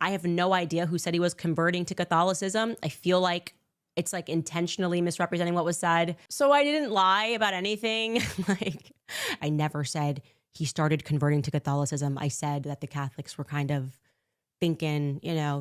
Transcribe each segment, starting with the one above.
I have no idea who said he was converting to Catholicism. I feel like it's like intentionally misrepresenting what was said. So I didn't lie about anything. Like, I never said he started converting to Catholicism. I said that the Catholics were kind of thinking,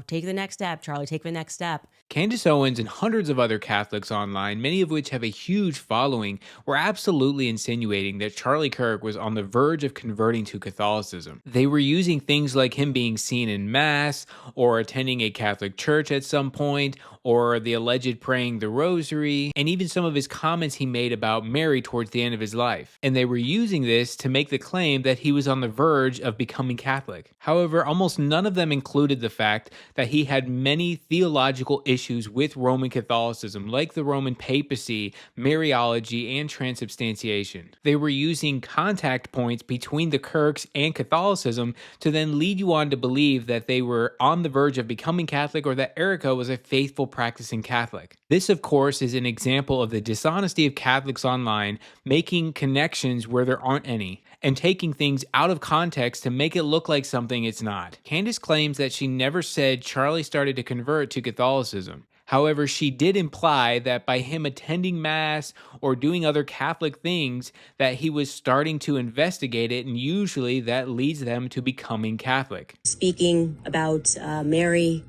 take the next step, Charlie, take the next step. Candace Owens and hundreds of other Catholics online, many of which have a huge following, were absolutely insinuating that Charlie Kirk was on the verge of converting to Catholicism. They were using things like him being seen in Mass, or attending a Catholic church at some point, or the alleged praying the rosary, and even some of his comments he made about Mary towards the end of his life. And they were using this to make the claim that he was on the verge of becoming Catholic. However, almost none of them included the fact that he had many theological issues with Roman Catholicism, like the Roman papacy, Mariology, and transubstantiation. They were using contact points between the Kirks and Catholicism to then lead you on to believe that they were on the verge of becoming Catholic, or that Erica was a faithful practicing Catholic. This, of course, is an example of the dishonesty of Catholics online, making connections where there aren't any, and taking things out of context to make it look like something it's not. Candace claims that she never said Charlie started to convert to Catholicism. However, she did imply that by him attending Mass or doing other Catholic things, that he was starting to investigate it, and usually that leads them to becoming Catholic. Speaking about Mary,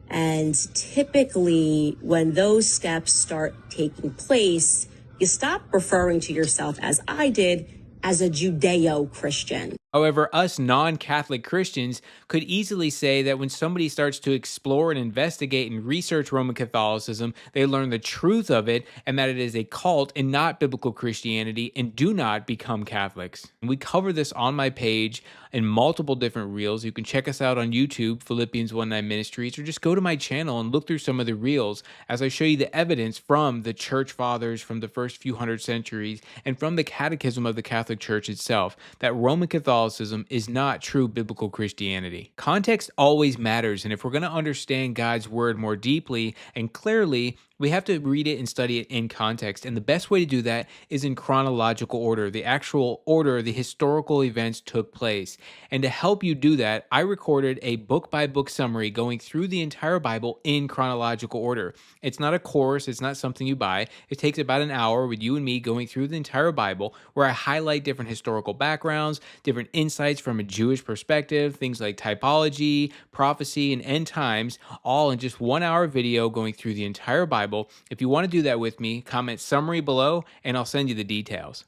and typically when those steps start taking place, you stop referring to yourself, as I did, as a Judeo-Christian. However, us non-Catholic Christians could easily say that when somebody starts to explore and investigate and research Roman Catholicism, they learn the truth of it, and that it is a cult and not biblical Christianity, and do not become Catholics. And we cover this on my page in multiple different reels. You can check us out on YouTube, Philippians 19 Ministries, or just go to my channel and look through some of the reels as I show you the evidence from the church fathers from the first few hundred centuries and from the catechism of the Catholic Church itself that Roman Catholicism is not true biblical Christianity. Context always matters, and if we're going to understand God's word more deeply and clearly, we have to read it and study it in context, and the best way to do that is in chronological order, the actual order the historical events took place. And to help you do that, I recorded a book-by-book summary going through the entire Bible in chronological order. It's not a course, it's not something you buy. It takes about an hour with you and me going through the entire Bible, where I highlight different historical backgrounds, different insights from a Jewish perspective, things like typology, prophecy, and end times, all in just 1 hour video going through the entire Bible. If you want to do that with me, comment summary below and I'll send you the details.